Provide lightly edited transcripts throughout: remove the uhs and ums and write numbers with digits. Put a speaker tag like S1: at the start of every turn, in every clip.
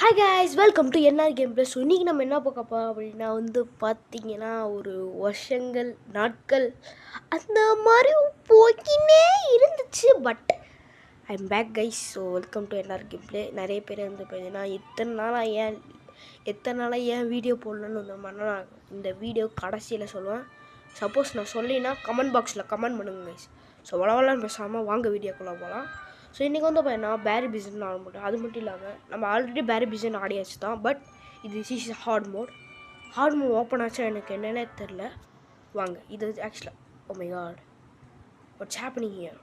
S1: Hi guys, welcome to NR game plus. இன்றைக்கி நம்ம என்ன பார்க்கப்போ அப்படின்னா பார்த்தீங்கன்னா ஒரு வருஷங்கள் நாட்கள் அந்த மாதிரி போய்க்கினே இருந்துச்சு. But I am back guys. So welcome to NR game play. நிறைய பேர் பார்த்தீங்கன்னா எத்தனை நாளாக ஏன் வீடியோ போடலன்னு நான் இந்த வீடியோ கடைசியில் சொல்லுவேன். சப்போஸ் நான் சொல்லினா கமெண்ட் பாக்ஸில் கமெண்ட் பண்ணுங்க கைஸ். ஸோ வளவலாம் பேசாமல் வாங்க வீடியோக்குள்ளே போகலாம். ஸோ இன்றைக்கி பார்த்தீங்கன்னா பேரி பிசன் ஆட முடியும். அது மட்டும் இல்லாமல் நம்ம ஆல்ரெடி பேரி பிசன் ஆடியாச்சு தான். பட் இது இஸ் ஹார்ட் மோட் ஓப்பன் ஆச்சா எனக்கு என்னென்னே தெரில. வாங்க இது ஆக்சுவலாக oh my God what's happening here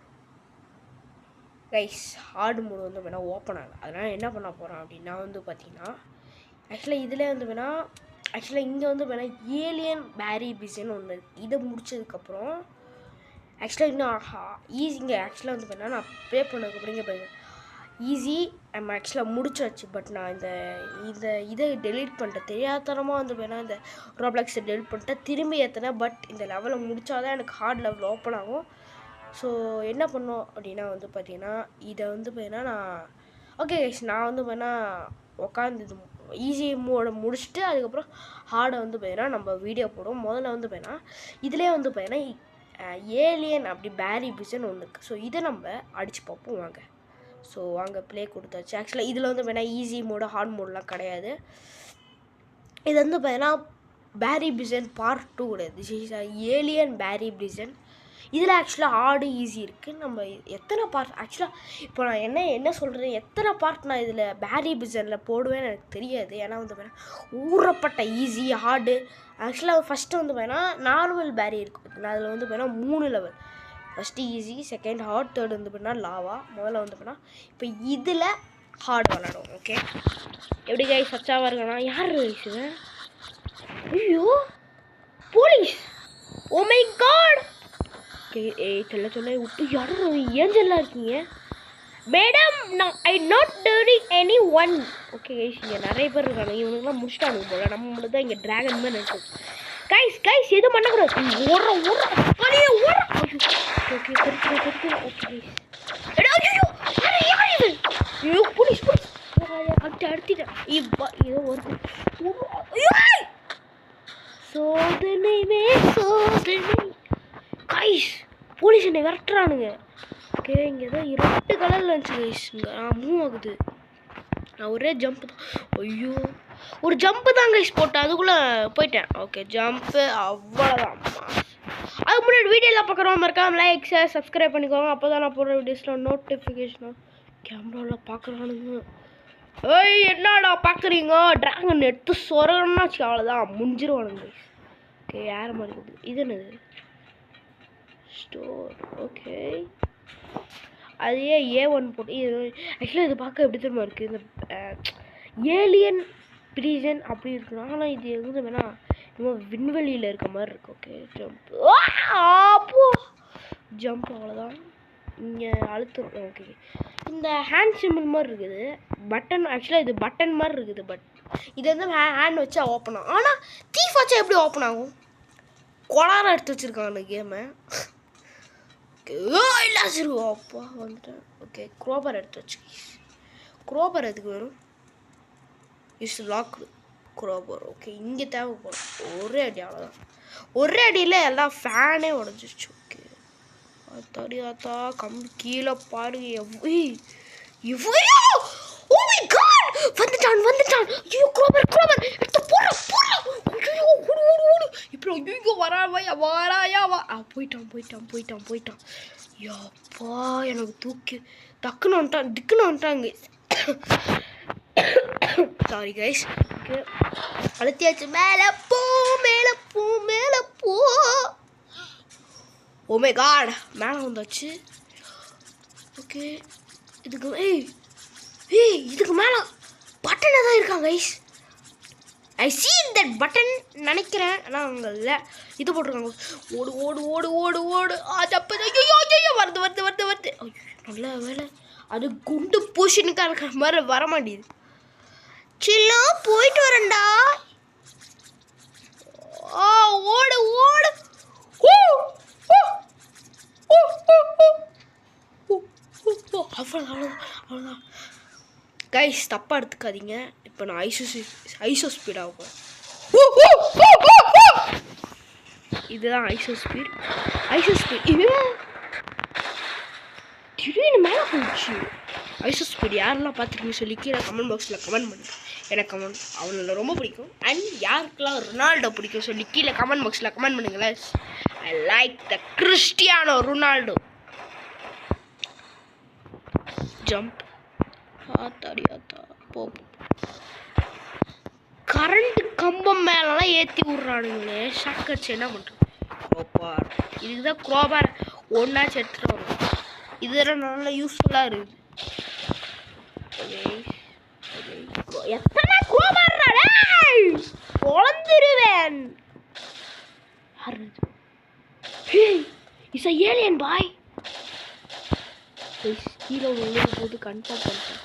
S1: guys. Hard mode வேணால் ஓப்பன் ஆகலை. அதனால் என்ன பண்ண போகிறோம் அப்படின்னா பார்த்தீங்கன்னா ஆக்சுவலாக இதில் ஆக்சுவலாக இங்கே வேணால் ஏலியன் பேரி பிசன் ஒன்று இருக்குது. இதை முடிச்சதுக்கப்புறம் ஆக்சுவலாக இன்னும் ஈஸிங்க. ஆக்சுவலாக வேணால் நான் ப்ளே பண்ணதுக்கப்புறம் இங்கே பாருங்கள் ஈஸி நம்ம ஆக்சுவலாக முடிச்சாச்சு. பட் நான் இதை டெலீட் பண்ணிட்டேன் தெரியாதனமாக வேணால் இந்த ரோப்ளாக்ஸை டெலிட் பண்ணிட்டேன். திரும்பி ஏற்றினேன். பட் இந்த லெவலை முடித்தாதான் எனக்கு ஹார்ட் லெவல் ஓப்பன் ஆகும். ஸோ என்ன பண்ணோம் அப்படின்னா பார்த்தீங்கன்னா இதை பார்த்தீங்கன்னா நான் ஓகே கைஸ், நான் வேணால் உட்காந்து இது ஈஸி மோட முடிச்சுட்டு அதுக்கப்புறம் ஹார்டை பார்த்தீங்கன்னா நம்ம வீடியோ போடுவோம். முதல்ல பார்த்தீங்கன்னா இதிலே பார்த்தீங்கன்னா ஏலியன் அப்படி பேரி பிசன் ஒன்று இருக்குது. ஸோ இதை நம்ம அடித்து பார்ப்போம் வாங்க. ஸோ வாங்க ப்ளே கொடுத்தாச்சு. ஆக்சுவலாக இதில் வேணால் ஈஸி மோடு ஹார்ட் மோடெலாம் கிடையாது. இது பார்த்தீங்கன்னா பேரி பிசன் பார்ட் 2 கிடையாது. திஸ் இஸ் ஏலியன் பேரி பிசன். இதில் ஆக்சுவலாக ஆடு ஈஸி இருக்குது. நம்ம எத்தனை பார்ட் ஆக்சுவலாக இப்போ நான் என்ன சொல்கிறேன், எத்தனை பார்ட் நான் இதில் பேரி பிசனில் போடுவேன்னு எனக்கு தெரியாது. ஏன்னா ஊறப்பட்ட ஈஸி ஆடு. ஆக்சுவலாக ஃபஸ்ட்டு பார்த்தீங்கன்னா நார்மல் பேரி இருக்குது. அதில் பார்த்தீங்கன்னா 3 level. First easy, second hard, third பார்த்தீங்கன்னா லாவா. முதல்ல பார்த்தீங்கன்னா இப்போ இதில் ஹார்ட் விளாடும். ஓகே எப்படி கை சச்சாவாக இருக்கனா யார் இது? ஐயோ police! Oh my God! Okay சொல்ல விட்டு யாரும் ஏஞ்சல்லாம் இருக்கீங்க மேடம். நான் I not turning any one. Okay guys, இங்கே நிறைய பேர் இருக்காங்க. இவனுக்குலாம் முடிச்சிட்டானுங்க போல. நம்மளுக்கு தான் இங்கே ட்ராகன் மாதிரி நினைக்கும். கைஸ் எதுவும் பண்ணக்கூடாது. ஓடுற ஓகே தெரிக்கிறேன். ஓகே ஐயோ போலீஸ் அடுத்திட்டேன். ஏதோ வருது. சோதனை கைஸ், போலீஸ் என்னை விரட்டுறானுங்க. ஓகே இங்கே ஏதோ 2 கலரில் இருந்துச்சு கைஸ். இங்கே மூவ் ஆகுது. நான் ஒரே ஜம்ப்பு தான். ஐயோ ஒரு ஜம்ப்பு தான் கைஸ் போட்டேன், அதுக்குள்ளே போயிட்டேன். ஓகே ஜம்ப்பு அவ்வளோதான். அதுக்கு முன்னாடி வீடியோவில் பார்க்குறவங்க இருக்காம லைக் ஷேர் சப்ஸ்கிரைப் பண்ணிக்கோங்க. அப்போ தான் நான் போடுற வீடியோஸில் நோட்டிஃபிகேஷனாக கேமராவில் பார்க்குறானுங்க. ஏய் என்னடா பார்க்குறீங்க? ட்ராகன் எடுத்து சொரன்னா அவ்வளோதான் முடிஞ்சிருவானுங்க கைஸ். ஓகே யார் மாதிரி இருக்குது இது? என்னது ஸ்டோர்? ஓகே அதே A1 போட்டு ஆக்சுவலாக இது பார்க்க எப்படி தெரியுமா இருக்குது, இந்த ஏலியன் ப்ரீசன் அப்படி இருக்குன்னா. ஆனால் இது வேணால் இன்னும் விண்வெளியில் இருக்க மாதிரி இருக்குது. ஓகே ஜம்ப் அப்போ ஜம்ப் அவ்வளோதான். இங்கே அழுத்தம். ஓகே இந்த ஹேண்ட் சிம்பிள் மாதிரி இருக்குது பட்டன். ஆக்சுவலாக இது பட்டன் மாதிரி இருக்குது. பட் இது ஹேண்ட் வச்சா ஓப்பன் ஆகும். ஆனால் தீஃப் வச்சா எப்படி ஓப்பன் ஆகும்? கொளாரம் எடுத்து வச்சுருக்காங்க கேமை. அப்பா வந்துட்டேன். ஓகே குரோபர் எடுத்து வச்சு. குரோபர் எதுக்கு வரும்? Is lock குரோபர். ஓகே இங்கே தேவைப்படும். ஒரே அடி அவ்வளோதான். ஒரே அடியில் எல்லாம் ஃபேனே உடஞ்சிருச்சு. ஓகே ஆத்தா கம்பி கீழே பாருங்க. வந்துட்டான். ஐயோ குரோபர் எடுத்து இப்போ ஐயோ வராயா வா. போயிட்டான். யப்பா எனக்கு தூக்கி டக்குன்னு வந்துட்டாங்க. Sorry guys. ஓகே அழுத்தியாச்சு. மேலே போ. ஓ மை காட் மேலே வந்தாச்சு. ஓகே இதுக்கு மேலே பட்டனை தான் இருக்காங்க guys. I see that button நினைக்கிறேன். ஆனால் அவங்க இல்லை இது போட்டிருக்காங்க. ஓடு ஜப்பு. ஐயோ வருது. ஐயோ நல்ல வேலை அது குண்டு பொசிஷனுக்காக இருக்கிற மாதிரி வர மாட்டேது. சில்லா போயிட்டு வரேன்டா. ஓடு அவ்வளோதான். கைஸ் தப்பாக எடுத்துக்காதீங்க. இப்போ நான் ஐசோ ஸ்பீட் ஆக போகிறேன். இதுதான் ஐசோ ஸ்பீட். திடீர்னு மேலே போயிடுச்சு. ஐசோ ஸ்பீட் யாரெல்லாம் பார்த்துருக்கீங்கன்னு சொல்லி கீழே கமெண்ட் பாக்ஸில் கமெண்ட் பண்ணுங்க. எனக்கு அவனை ரொம்ப பிடிக்கும். அண்ட் யாருக்கெல்லாம் ரொனால்டோ பிடிக்கும் சொல்லி கீழே கமெண்ட் பாக்ஸில் கமெண்ட் பண்ணுங்களேன். I like the Cristiano Ronaldo. Jump. போ. கரண்ட் கம்பம் மேலெல்லாம் ஏற்றி விட்றானுங்களே. ஷாக் அடிச்சு என்ன பண்ணுறது? க்ரோபார். இதுக்கு தான் க்ரோபார் ஒன்றாச்சு எடுத்துகிட்டு வரும். இதெல்லாம் நல்லா யூஸ்ஃபுல்லாக இருக்குது. எத்தனை க்ரோபார் பொழந்துருவேன். இஸ் ஏலியன் பாய். கீழே விழுந்து போது கன்ஃபார்ம் பண்ணிட்டேன்.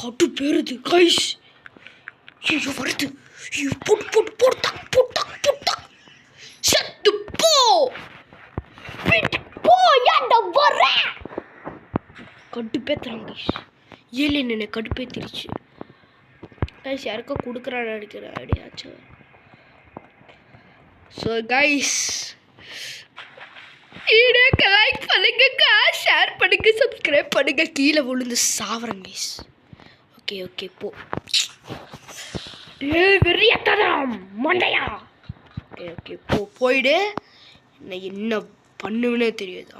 S1: கட்டு பேருது கைஸ். ஐயோ வருது. சத்து போ வர கட்டு பேத்துறாங்க கைஸ். ஏலியன் என்ன கடுப்பேத்திருச்சு கைஸ். யாருக்கோ கொடுக்குறான்னு அடிக்கிற ஐடியாச்சு. ஸோ கைஸ் வீடியோக்கு லைக் பண்ணுங்க, ஷேர் பண்ணுங்க, சப்ஸ்கிரைப் பண்ணுங்க. கீழே விழுந்து சாவறேன் கைஸ். ஓகே போ. வெறியத்தனம் மண்டையா. ஓகே போயிடு. என்ன பண்ணுவேனே தெரியாது.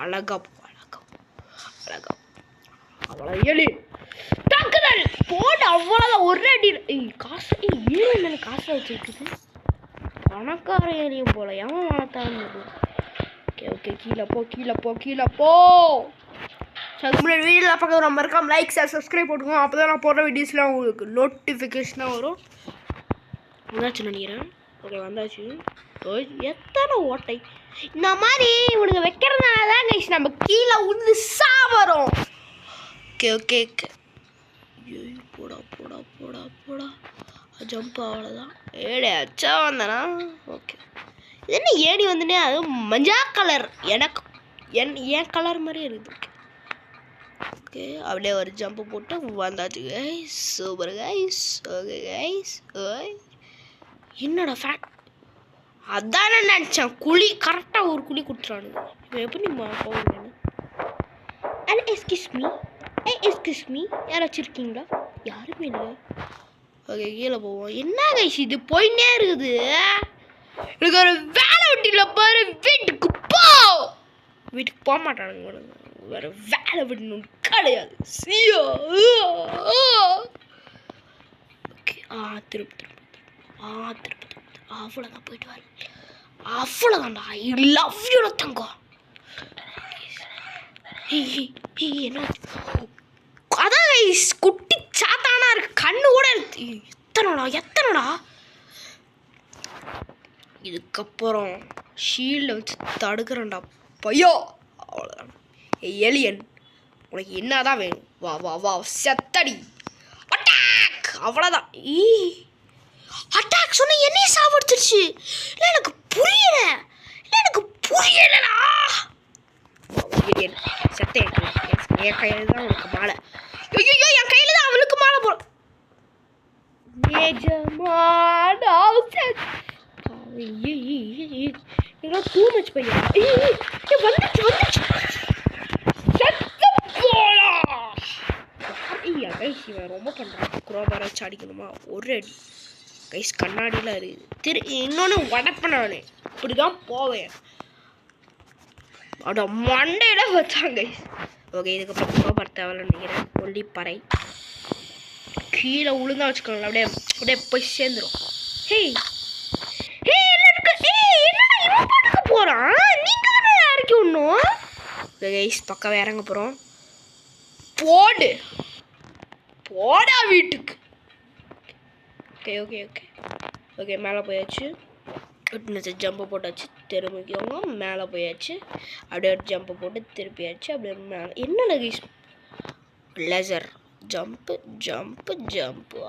S1: அழகா அவ்வளோ ஏழு தாக்குதல் போடு. அவ்வளோதான் ஒரு அடி. காசு ஏழு காசை வச்சுருக்குது. பணக்கார ஏரியும் போல. ஏன் வளர்த்தாங்க? ஓகே கீழே போ. அதுக்கு முன்னாடி வீடியோவில் பார்க்க ரொம்ப இருக்காம லைக் ஷேர் சப்ஸ்கிரைப் போட்டுக்கோங்க. அப்போ தான் நான் போடுற வீடியோஸ்லாம் உங்களுக்கு நோட்டிஃபிகேஷனாக வரும். வந்தாச்சு நினைக்கிறேன். ஓகே வந்தாச்சு. எத்தனை ஓட்டை இந்த மாதிரி இவனுங்க வைக்கிறதுனால தான் கைஸ் நம்ம கீழே உழுந்து சாவறோம். ஓகே போடா ஜம்ப். அவ்வளோதான். ஏழு அச்சா வந்தனா. ஓகே இது என்ன ஏடி வந்துனே? அதுவும் மஞ்சா கலர். எனக்கு என் கலர் மாதிரியே இருக்குது. ஓகே அப்படியே ஒரு ஜம்ப் போட்டு வந்தாச்சு guys. Super guys. Okay guys. என்னடா ஃபேட். அதானே நினச்சேன். குழி கரெக்டாக ஒரு குழி கொடுத்துறானுங்க. இப்போ எப்படி போகணும்? அண்ட் எஸ்கியூஸ் மீ யாராச்சும் இருக்கீங்களா? யாருமே இல்லை. ஓகே கீழே போவோம். என்ன கைஸ் இது போயின்னே இருக்குது. எனக்கு ஒரு வேலை விட்டில பாரு. வீட்டுக்கு போக மாட்டானுங்க. வேற வேலை விடணும் கிடையாது. ஓகே திருப்பி அவ்வளோதான். போயிட்டு வர அவ்வளோதான்டா. ஐ லவ் யூ தங்கம். என்ன அதான் குட்டி சாத்தானா இருக்கு. கண்ணு கூட இருக்கு. எத்தனைடா இதுக்கப்புறம் ஷீல்டை வச்சு தடுக்கிறேன்டா பையோ. அவ்வளோதான். ஏலியன் உனக்கு என்னதான் வேணும்? வா செத்தடி. அட்டாக். அவ்வளோதான். அட்டாக் சொன்ன என்னையே சாவடிச்சிருச்சு. இல்லை எனக்கு புரியலடா. செத்த என் கையில் தான் உனக்கு மாலை. ஐயோ என் கையில் தான் அவளுக்கு மாலை போட. டூ மச் பையா. வந்துச்சு கைஸ். இவன் ரொம்ப பண்ணுறான். குரோபாரை வச்சு அடிக்கணுமா? ஒரு அடி கைஸ். கண்ணாடிலாம் இருக்குது. இன்னொன்று உடப்பேன் நான். இப்படி தான் போவேன். அதோட மண்டையில வச்சாங்க கைஸ். ஓகே இதுக்கப்புறம் குரோபார் தேவையில்ல நினைக்கிறேன். ஒல்லி பறை கீழே உளுந்தா வச்சுக்கோங்களேன். அப்படியே போய் சேர்ந்துடும். போகிறான். நீங்கள் இறக்கி விடணும் கைஸ். பக்கம் இறங்க போகிறோம். போடா வீட்டுக்கு. ஓகே மேலே போயாச்சு. ஜம்பை போட்டாச்சு. திரும்பிக்கவங்க மேலே போயாச்சு. அப்படியே ஒரு ஜம்பை போட்டு திருப்பியாச்சு. அப்படியே மேலே என்னென்ன guys laser jump jump jump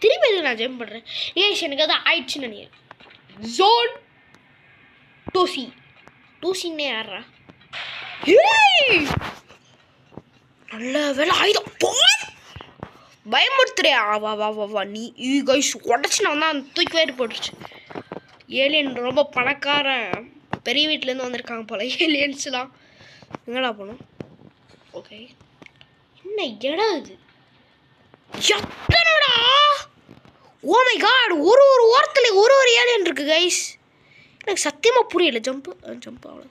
S1: திரும்பி எதுக்கு நான் ஜம்ப் பண்ணுறேன்? எனக்கு அது ஆயிடுச்சுன்னு நினைக்கிறேன். ஜோன் டூசின்னே யாரா? நல்ல வேலை ஆயுதம் பயமுறுத்துறியா? வா வா வா வா நீ கைஸ் உடச்சி நான் தான் தூக்கி வேறு போட்டுருச்சு. ஏலியன் ரொம்ப பணக்காரன், பெரிய வீட்டிலேருந்து வந்திருக்காங்க போல ஏலியன்ஸ்லாம். எங்கடா போகணும்? ஓகே, என்ன இடம் இது? எத்தனடா? ஓ மை காட், ஒரு ஓரத்தில் ஒரு ஏலியன் இருக்கு கைஸ். எனக்கு சத்தியமாக புரியல. ஜம்ப் அவ்வளோ.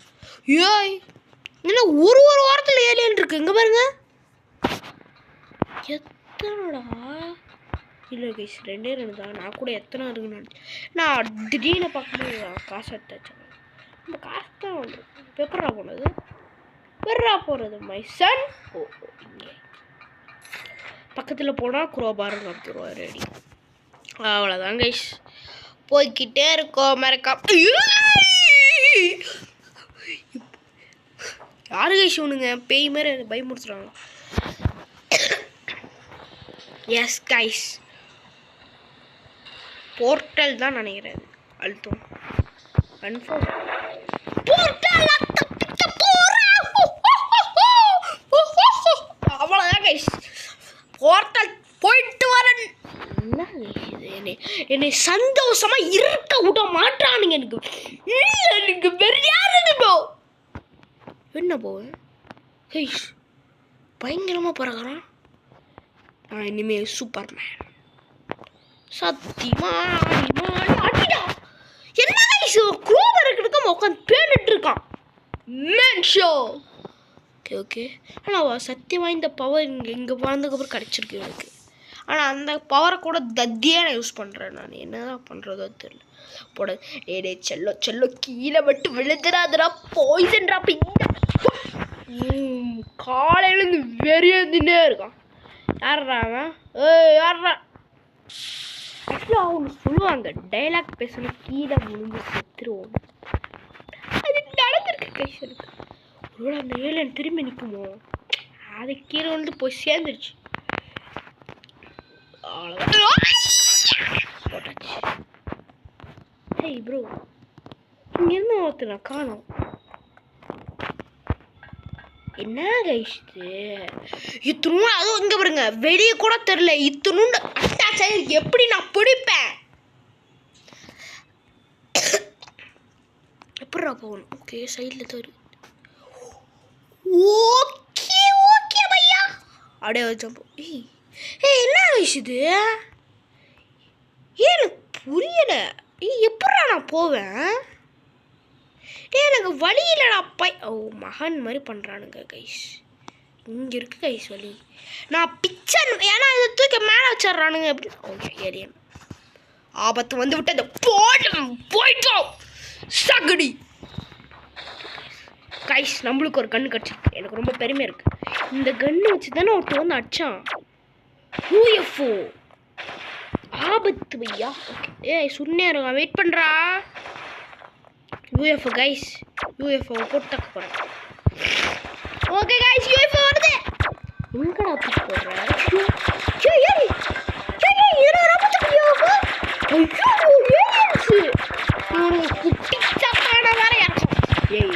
S1: ஏய் என்ன ஒரு ஓரத்தில் ஏலியன் இருக்கு? இங்கே பாருங்க. எத்தனடா? இல்லை கைஸ், 2 தான். நான் கூட எத்தனை இருக்குன்னு நான் திடீர்னு பார்க்கும்போது காசு எடுத்தாச்சு. இந்த காசு தான் வந்து பெப்பரா போனது. பெப்பரா போகிறது மை சன். ஓ இங்கே பக்கத்தில் போனால் குரோபாரம் காமிச்சிருவார். ரெடி, அவ்வளோதான் கைஸ். போய்கிட்டே இருக்கோம். மறக்கா யாரு கைஸ் ஒன்றுங்க பேய் மாதிரி பயமுறுத்துறாங்க. எஸ் கைஸ், போர்ட்டல் தான் நினைக்கிறேன். அழுத்தம் கன்ஃபார்ம் போர்ட்டல். அவ்வளோதான் கைஸ், போர்ட்டல் போயிட்டு வரேன். என்னை சந்தோஷமா இருக்க விட மாட்டானுங்க. எனக்கு வெறியாருங்க. என்ன போவேன் கைஸ், பயங்கரமா பறக்கிறான். நான் இனிமேல் சூப்பர்மேன். சத்தியமா என்ன கைஸ், குரோவர் எடுக்காம உட்காந்து பேனிட்டு இருக்கான். மென்ஷோ ஓகே ஓகே. ஆனால் சத்தியமாக இந்த பவர் இங்கே வாழ்ந்ததுக்கப்புறம் கிடச்சிருக்கு எனக்கு. ஆனால் அந்த பவரை கூட தத்தியாக நான் யூஸ் பண்ணுறேன். நான் என்னதான் பண்ணுறதோ தெரியல. போட ஏடே செல்லோ செல்லோ கீழே விட்டு விழுந்துடாதுடா, பாய்சன்டா. காலையிலேருந்து வெறியதுன்னே இருக்கான். யார்ரா அவன்? யார்ரா? ஆக்சுவலாக அவங்க சொல்லுவாங்க, டைலாக் பேசணும் கீழே விழுந்து செத்துருவோம். அது நடந்திருக்கு கைஸ் எனக்கு. ஒருவேளை அந்த ஏலியன் திரும்பி நிற்குமோ? அது கீழே வந்து போய் சேர்ந்துருச்சு. போட்டாச்சு. ஹேய் ப்ரோ, இங்கேருந்து ஒருத்தனை காணோம். என்ன கைஸ் இத்தனூண்டு? அதுவும் இங்கே பாருங்க, வெளியே கூட தெரில. இத்தனூண்டு அட்டாச் ஆகி எப்படி நான் பிடிப்பேன்? எப்படா போகணும்? ஓகே, சைடில் தான் இருக்கு. ஓகே ஓகே பையா, அப்படியே வச்சப்போ என்ன கைஸ் இது? எனக்கு புரியல. எப்படா நான் போவேன்? எனக்கு வழி இல்லைடா பை. ஓ மகன் மாதிரி பண்ணுறானுங்க கைஸ். இங்கே இருக்கு கைஸ் வழி. நான் பிச்சன், ஏன்னா இதை தூக்கி மேலே வச்சிட்றானுங்க. எப்படி? ஓகே, ஏலியன் ஆபத்து வந்து விட்டு அந்த போயிட்டோம் சகடி கைஸ். நம்மளுக்கு ஒரு கன்று கிடச்சிருக்கு. எனக்கு ரொம்ப பெருமையாக இருக்குது. இந்த கன்று வச்சு தானே ஒருத்தர் வந்து அடிச்சான். யூஎஃப்ஓ ஆபத்து பையா. ஓகே சுன்னே இருக்கான், வெயிட் பண்ணுறா. யூஎஃப்ஓ கைஸ், யூஎஃப்ஓ போட்டு தக்க போகிறேன். ஓகே கைஸ், யூஎஃப்ஓ வருது. எங்கடா தூக்கி போடுறேன்? குட்டி சப்பான வேற ஏய்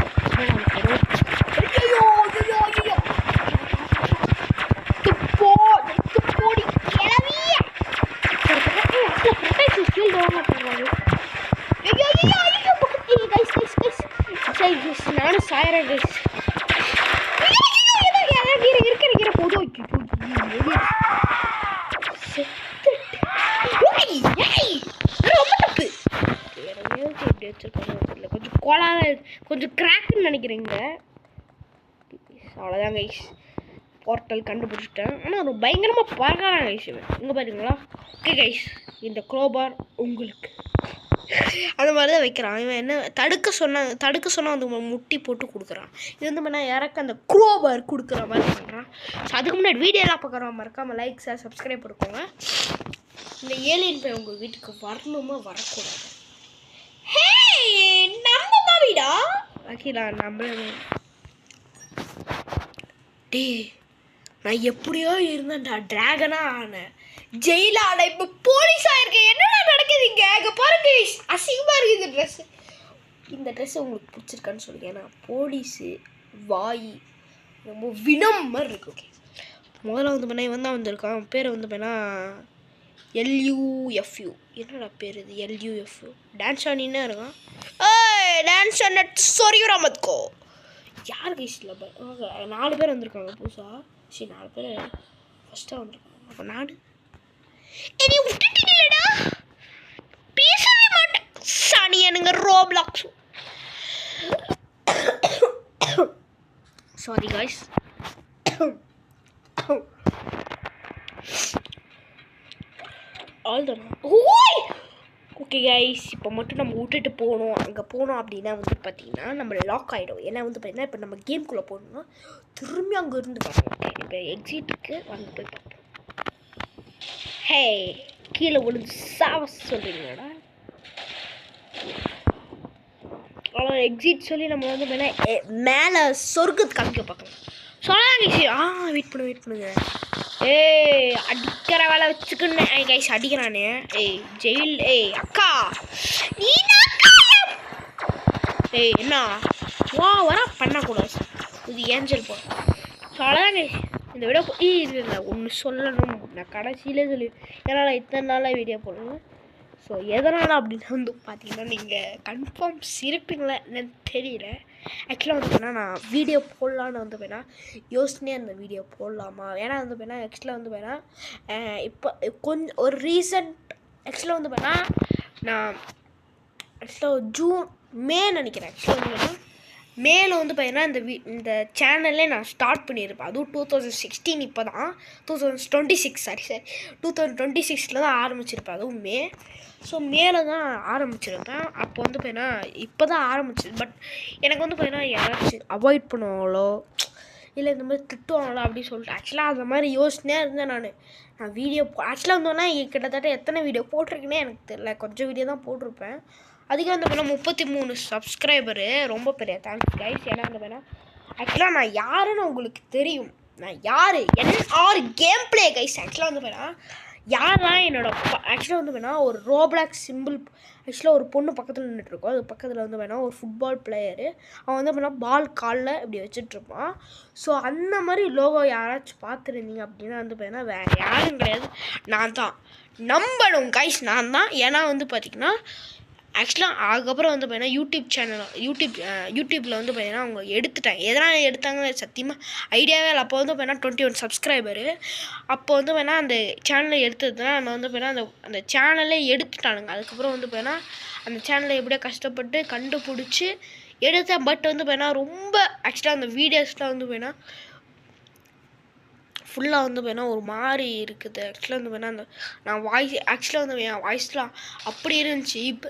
S1: நானும் சாயறேன் கைஸ். இருக்கிற போது ரொம்ப தப்பு. எப்படி வச்சிருக்காங்க கொஞ்சம் கோலாக, கொஞ்சம் கிராக்குன்னு நினைக்கிறீங்க. அவ்வளோதான் கைஸ், போர்ட்டல் கண்டுபிடிச்சிட்டேன். ஆனால் அது பயங்கரமாக பறக்கிறான் கைஸ். இங்கே பார்த்தீங்களா? ஓகே கைஸ், இந்த குரோபார் உங்களுக்கு அந்த மாதிரி தான் வைக்கிறான். இவன் என்ன தடுக்க சொன்னால் வந்து முட்டி போட்டு கொடுக்குறான். இது வந்து பண்ணால் யாராக்க அந்த குரோபார் கொடுக்குற மாதிரி பண்ணுறான். ஸோ அதுக்கு முன்னாடி வீடியோலாம் பார்க்குறோம், மறக்காமல் லைக் ஷேர் சப்ஸ்கிரைப் கொடுக்கோங்க. இந்த ஏலியன் போய் உங்கள் வீட்டுக்கு வரணுமா வரக்கூடாது? ஹே நம்ம பாவிடா அகிலா, நம்ம டே நான் எப்படியோ இருந்தேன்டா, ட்ராகனாக ஆனேன், ஜெயில ஆன, இப்போ போலீஸாக இருக்கேன். என்னடா நடக்குது இங்கே? அங்கே பாருங்க, அசிங்கமாக இருக்குது இந்த ட்ரெஸ்ஸு. இந்த ட்ரெஸ்ஸு உங்களுக்கு பிடிச்சிருக்கான்னு சொல்லுங்க. ஏன்னா போலீஸு வாய் ரொம்ப வினம் மாதிரி இருக்கு. ஓகே, முதல்ல வந்து பண்ணால் இவன் தான் வந்திருக்கான். பேர் வந்து பண்ணா LUFU. என்னடா பேர் இது? LUFU டான்ஸ் ஆடினா இருக்கான். டான்ஸ் ஆன சொரியூரா மத்கோ. யார் கைஸில் 4 பேர் வந்திருக்காங்க புதுசாக. சரி, 4 பேர் ஃபஸ்ட்டாக வந்திருக்காங்க. அப்போ நாடு என்னை விட்டுட்டீங்களா? பேசவே மாட்டேன் சானியனுங்க. ரோப்ளாக்ஸ். Sorry guys. ஆல் தான். ஓகே கைஸ், இப்போ மட்டும் நம்ம விட்டுட்டு போகணும். அங்கே போனோம் அப்படின்னா வந்து பார்த்தீங்கன்னா நம்ம லாக் ஆகிடும். ஏன்னா வந்து பார்த்தீங்கன்னா இப்போ நம்ம கேம்குள்ளே போகணும்னா திரும்பி அங்கே இருந்து பார்க்கணும். இப்போ எக்ஸிட்டுக்கு வந்து போய் பார்ப்போம். ஹே, கீழே விழுந்து சாவ சொல்கிறீங்களாடா? அவ்வளோ எக்ஸிட் சொல்லி நம்ம வந்து பார்த்தீங்கன்னா மேலே சொர்க்கத்துக்கு காமிக்க பார்க்கலாம். சொல்லாங்க. வெயிட் பண்ணுங்க. அடிக்கிற வேலை வச்சுக்கின்னு கைஸ் அடிக்கிறானே. ஜெயில். அக்கா நீ என்ன வர பண்ணக்கூடாது. இது ஏஞ்சல் போ. சொல்லாங்க. இந்த வீடியோ இல்லை ஒன்று சொல்லணும். நான் கடைசியிலே சொல்லி ஏன்னா இத்தனை நாளாக வீடியோ போடுவேன். ஸோ எதனால் அப்படின்னு வந்து பார்த்தீங்கன்னா நீங்கள் கன்ஃபார்ம் சிரிப்பீங்களா என்னன்னு தெரியல. ஆக்சுவலாக வந்து பார்த்தீங்கன்னா நான் வீடியோ போடலான்னு வந்து பார்த்தீங்கன்னா யோசனையாக அந்த வீடியோ போடலாமா. ஏன்னா வந்து பார்த்தீங்கன்னா ஆக்சுவலாக வந்து பார்த்தீங்கன்னா இப்போ கொஞ்சம் ஒரு ரீசன்ட் ஆக்சுவலாக வந்து பார்த்தீங்கன்னா நான் ஆக்சுவலாக மே நினைக்கிறேன். ஆக்சுவலாக வந்து பார்த்தீங்கன்னா மேலே வந்து பார்த்தீங்கன்னா இந்த சேனல்லே நான் ஸ்டார்ட் பண்ணியிருப்பேன். அதுவும் 2016. இப்போ தான் 2026 சாரி 2026 தான் ஆரம்பிச்சிருப்பேன். அதுவும் ஸோ மேலே தான் ஆரம்பிச்சிருப்பேன். அப்போ வந்து பார்த்தீங்கன்னா இப்போ தான் ஆரம்பிச்சிது. பட் எனக்கு வந்து பார்த்தீங்கன்னா யாராச்சும் அவாய்ட் பண்ணுவாங்களோ இல்லை இந்த மாதிரி திட்டுவாங்களோ அப்படின்னு சொல்லிட்டு ஆக்சுவலாக அந்த மாதிரி யோசனையாக இருந்தேன். நான் வீடியோ ஆக்சுவலாக வந்தோன்னா கிட்டத்தட்ட எத்தனை வீடியோ போட்டிருக்கேனே எனக்கு தெரியல. கொஞ்சம் வீடியோ தான் போட்டிருப்பேன். அதுக்கு வந்து பார்த்தீங்கன்னா 33 சப்ஸ்கிரைபரு. ரொம்ப பெரிய தேங்க்ஸ் கைஸ். ஏன்னா வந்து பார்த்தீங்கன்னா ஆக்சுவலாக நான் யாருன்னு உங்களுக்கு தெரியும். நான் யார் NR கேம் பிளே கைஸ். ஆக்சுவலாக வந்து பார்த்தீங்கன்னா யாரெல்லாம் ஆக்சுவலாக வந்து பார்த்தீங்கன்னா ஒரு ரோப்ளாக்ஸ் சிம்பிள் ஆக்சுவலாக ஒரு பொண்ணு பக்கத்தில் நின்றுட்டுருக்கோம். அது பக்கத்தில் வந்து பார்த்தீங்கன்னா ஒரு ஃபுட்பால் பிளேயரு. அவன் வந்து பார்த்தீங்கன்னா பால் காலில் இப்படி வச்சுட்ருப்பான். ஸோ அந்த மாதிரி லோகோ யாராச்சும் பார்த்துருந்தீங்க அப்படின்னா வந்து பார்த்தீங்கன்னா வேறு யாரும் கிடையாது, நான் தான். நம்பணும் கைஸ், நான் தான். ஏன்னா வந்து பார்த்திங்கன்னா ஆக்சுவலாக அதுக்கப்புறம் வந்து பார்த்தீங்கன்னா யூடியூப்பில் வந்து பார்த்தீங்கன்னா அவங்க எடுத்துட்டாங்க. எதனால் எடுத்தாங்கன்னு சத்தியமாக ஐடியாவே இல்லை. அப்போ வந்து பார்த்தீங்கன்னா 21 சப்ஸ்கிரைபரு. அப்போ வந்து பார்த்தீங்கன்னா அந்த சேனலை எடுத்ததுன்னா நான் வந்து பார்த்தீங்கன்னா அந்த சேனலே எடுத்துட்டானுங்க. அதுக்கப்புறம் வந்து பார்த்தீங்கன்னா அந்த சேனலை எப்படியோ கஷ்டப்பட்டு கண்டுபிடிச்சி எடுத்தேன். பட் வந்து பார்த்தீங்கன்னா ரொம்ப ஆக்சுவலாக அந்த வீடியோஸ்லாம் வந்து பார்த்தீங்கன்னா ஃபுல்லாக வந்து பார்த்தீங்கன்னா ஒரு மாதிரி இருக்குது. ஆக்சுவலாக வந்து பார்த்தீங்கன்னா அந்த நான் ஆக்சுவலாக வந்து என் வாய்ஸ்லாம் அப்படி இருந்துச்சு. இப்போ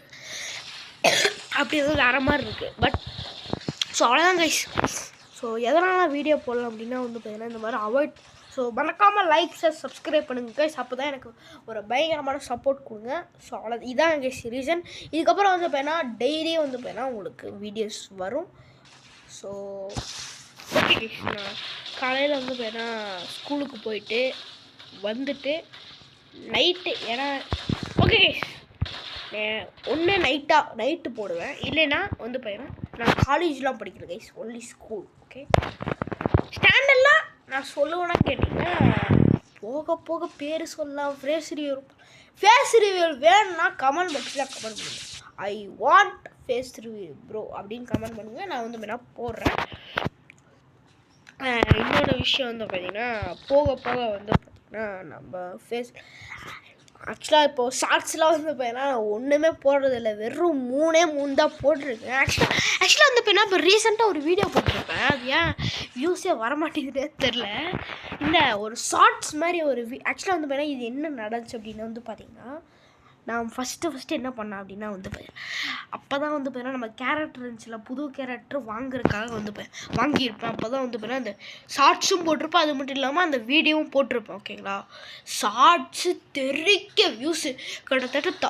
S1: அப்படி எதுவும் வேறு மாதிரி இருக்குது. பட் ஸோ அவ்வளோதான் கைஸ். ஸோ எதனால் வீடியோ போடலாம் அப்படின்னா வந்து பார்த்தீங்கன்னா இந்த மாதிரி அவாய்ட். ஸோ மறக்காமல் சப்ஸ்கிரைப் பண்ணுங்கள் கைஸ். அப்போ தான் எனக்கு ஒரு பயங்கரமான சப்போர்ட் கொடுங்க. ஸோ அவ்வளோ இதான் கைஸ் ரீசன். இதுக்கப்புறம் வந்து பார்த்தீங்கன்னா டெய்லியும் வந்து பார்த்தீங்கன்னா உங்களுக்கு வீடியோஸ் வரும். ஸோ ஓகே கைஸ், நான் காலையில் வந்து பார்த்தீங்கன்னா ஸ்கூலுக்கு போயிட்டு வந்துட்டு நைட்டு ஏன்னா ஓகே கைஸ் ஒன்று நைட்டு போடுவேன். இல்லைன்னா வந்து பார்த்தீங்கன்னா நான் காலேஜ்லாம் படிக்கிறேன் கைஸ். Only school. ஓகே, ஸ்டாண்டர்ட்லாம் நான் சொல்லுவேன்னா கேட்டிங்கன்னா போக போக பேர் சொல்லலாம். ஃபேஸ் ரிவ்யூ வேணும்னா கமெண்ட் பாக்ஸில் கமெண்ட் பண்ணுங்கள். I want face review bro அப்படின்னு கமெண்ட் பண்ணுங்கள். நான் வந்து வேணா போடுறேன். இன்னொரு விஷயம் வந்து பார்த்திங்கன்னா போக போக வந்து பார்த்திங்கன்னா நம்ம ஃபேஸ் ஆக்சுவலாக இப்போது ஷார்ட்ஸ்லாம் வந்து பார்த்தீங்கன்னா ஒன்றுமே போடுறதில்ல. வெறும் 3 தான் போட்டிருக்கேன். ஆக்சுவலாக வந்து பார்த்தீங்கன்னா இப்போ ரீசெண்டாக ஒரு வீடியோ போட்டிருப்பேன். அது ஏன் வியூஸே வரமாட்டேங்குதே தெரில. இந்த ஒரு ஷார்ட்ஸ் மாதிரி ஒரு ஆக்சுவலாக வந்து பார்த்தீங்கன்னா இது என்ன நடந்துச்சு அப்படின்னு வந்து பார்த்திங்கன்னா நான் ஃபஸ்ட்டு என்ன பண்ணேன் அப்படின்னா வந்து அப்போ தான் வந்து பார்த்தீங்கன்னா நம்ம கேரக்டர் இருந்துச்சுல, புது கேரக்டர் வாங்குறதுக்காக வந்து வாங்கியிருப்பேன். அப்போ தான் வந்து பார்த்தீங்கன்னா அந்த ஷார்ட்ஸும் போட்டிருப்பேன். அது மட்டும் இல்லாமல் அந்த வீடியோவும் போட்டிருப்பேன். ஓகேங்களா, ஷார்ட்ஸு தெரிக்க வியூஸு கிட்டத்தட்ட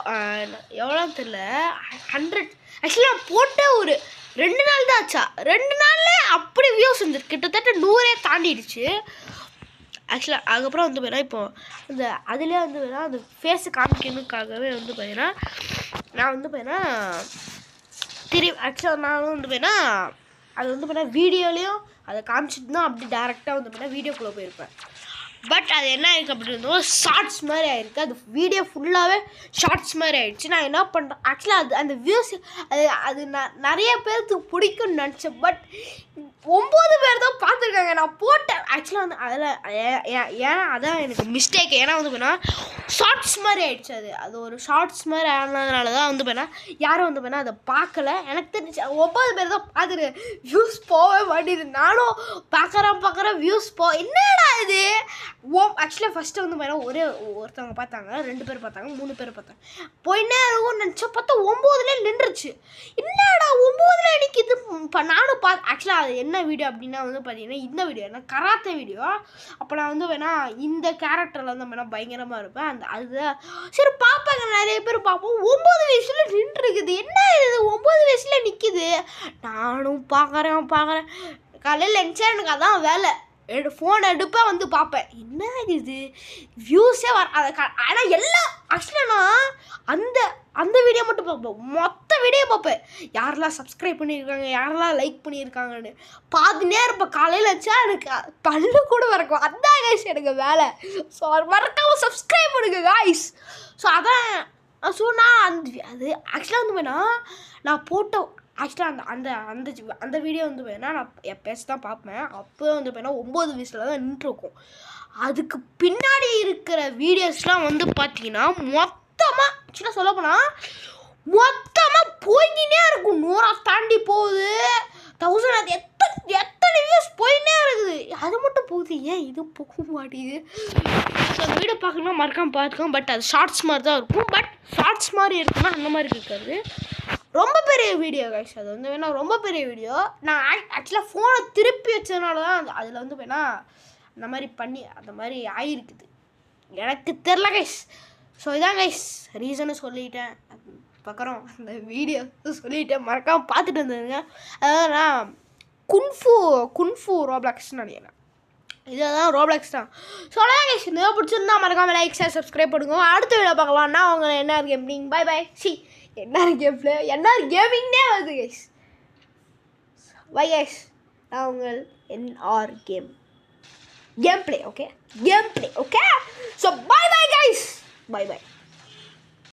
S1: எவ்வளோன்னு தெரில 100. ஆக்சுவலாக போட்ட ஒரு 2 நாள் தான் ஆச்சா. 2 நாளில் அப்படி வியூஸ் வந்துருக்கு. கிட்டத்தட்ட 100 தாண்டிடுச்சு. ஆக்சுவலாக அதுக்கப்புறம் வந்து பார்த்தீங்கன்னா இப்போது அந்த அதிலே வந்து பார்த்தீங்கன்னா அந்த ஃபேஸை காமிக்கணுக்காகவே வந்து பார்த்தீங்கன்னா நான் வந்து பார்த்தீங்கன்னா ஆக்சுவலாக நான் வந்து பார்த்தீங்கன்னா அது வந்து பார்த்தீங்கன்னா வீடியோலேயும் அதை காமிச்சிட்டு தான் அப்படி டேரெக்டாக வந்து பார்த்தீங்கன்னா வீடியோக்குள்ளே போயிருப்பேன். பட் அது என்ன ஆயிருக்கு அப்படின்னு ஷார்ட்ஸ் மாதிரி ஆயிருக்கு. அது வீடியோ ஃபுல்லாகவே ஷார்ட்ஸ் மாதிரி ஆயிடுச்சு. நான் என்ன பண்ணுறேன் ஆக்சுவலாக அது அந்த வியூஸ் அது நிறைய பேருக்கு பிடிக்கும்னு நினச்சேன். பட் 9 பேர் தான் பார்த்துருக்காங்க. நான் போட்டேன் ஆக்சுவலாக வந்து அதில் ஏன்னா அதான் எனக்கு மிஸ்டேக். ஏன்னா வந்து பார்த்தீங்கன்னா ஷார்ட்ஸ் மாதிரி ஆயிடுச்சு. அது ஒரு ஷார்ட்ஸ் மாதிரி ஆனதுனால தான் வந்து பார்த்தீங்கன்னா யாரும் வந்து பார்த்தீங்கன்னா அதை பார்க்கல. எனக்கு தெரிஞ்சு 9 பேர் தான் பார்த்துரு. வியூஸ் போகவே மாட்டேது. நானும் பார்க்குறேன் வியூஸ் என்னடா இது ஆக்சுவலாக ஃபஸ்ட்டு வந்து பார்த்தீங்கன்னா ஒருத்தவங்க பார்த்தாங்க, 2 பேர் பார்த்தாங்க, 3 பேர் பார்த்தாங்க. போயின்னே இருக்கும்னு நினச்சா பார்த்தா 9லே நின்றுச்சு. என்னடா 9ல் எனக்கு இது இப்போ நானும் ஆக்சுவலாக அது என்ன வீடியோ அப்படின்னா வந்து பார்த்தீங்கன்னா இந்த வீடியோ என்ன கராத்தே வீடியோ. அப்போ நான் வந்து வேணா இந்த கேரக்டரில் வந்து வேணா பயங்கரமாக இருப்பேன். அதுதான் சரி பார்ப்பாங்க, நிறைய பேர் பார்ப்போம். 9 வயசில் நின்றுருக்குது. என்ன இது 9 வயசில் நிற்கிது. நானும் பார்க்குறேன் காலையில் நினச்சா எனக்கு அதான் வேலை. ஃபோன் எடுப்பேன் வந்து பார்ப்பேன். என்ன இது வியூஸே ஆனால் எல்லாம் ஆக்சுவலாக நான் அந்த வீடியோ மட்டும் பார்ப்பேன். மொத்த வீடியோ பார்ப்பேன். யாரெல்லாம் சப்ஸ்கிரைப் பண்ணியிருக்காங்க, யாரெல்லாம் லைக் பண்ணியிருக்காங்கன்னு பார்த்துனே இருப்பேன். காலையில் வச்சா எனக்கு பல்லு கூட வரக்கும். அதான் கைஸ் எனக்கு வேலை. ஸோ மறக்காமல் சப்ஸ்கிரைப் பண்ணுங்க கைஸ். ஸோ அதான் நான் அது ஆக்சுவலாக வந்து வேணா நான் போட்ட ஆக்சுவலாக அந்த வீடியோ வந்து வேணால் நான் எப்போயாச்சும் தான் பார்ப்பேன். அப்போ வந்து வேணால் 9 வயசில் தான் நின்றுருக்கும். அதுக்கு பின்னாடி இருக்கிற வீடியோஸ்லாம் வந்து பார்த்தீங்கன்னா மொத்தமாக ஆக்சுவலாக சொல்ல போனால் மொத்தமாக போய்கினே இருக்கும். 100 தாண்டி போகுது, 1000 அது எத்தனை வியூஸ் போயின்னே இருக்குது. அது மட்டும் போகுது, ஏன் இது போக மாட்டேங்குது. ஸோ அந்த வீடியோ பார்க்கணும்னா மறக்காமல் பார்த்துக்கோங்க. பட் அது ஷார்ட்ஸ் மாதிரி தான் இருக்கும். பட் ஷார்ட்ஸ் மாதிரி இருக்குன்னா அந்த மாதிரி இருக்காது. ரொம்ப பெரிய வீடியோ கைஸ். அது வந்து வேணால் ரொம்ப பெரிய வீடியோ. நான் ஆக்சுவலாக ஃபோனை திருப்பி வச்சதுனால தான் அதில் வந்து வேணால் அந்த மாதிரி ஆகிருக்குது. எனக்கு தெரில கைஸ். ஸோ இதான் கைஸ் ரீசனை சொல்லிட்டேன். பார்க்குறோம் அந்த வீடியோ சொல்லிட்டேன். மறக்காமல் பார்த்துட்டு வந்துடுங்க. அதாவது நான் குன்ஃபு ரோப்ளாக்ஸ்ன்னு நினைக்கிறேன். இதெல்லாம் ரோப்ளாக்ஸ் தான். ஸோ அதான் கைஸ் இந்த வீடியோ பிடிச்சிருந்தா மறக்காமல் லைக் ஷேர் சப்ஸ்கிரைப் பண்ணுங்க. அடுத்த வீடியோ பார்க்கலாம்னா அவங்க என்ன கேமிங் பை என்ஆர் கேமிங்னே வருது கைஸ். By guys. நான் உங்கள் NR game play okay. So bye guys. By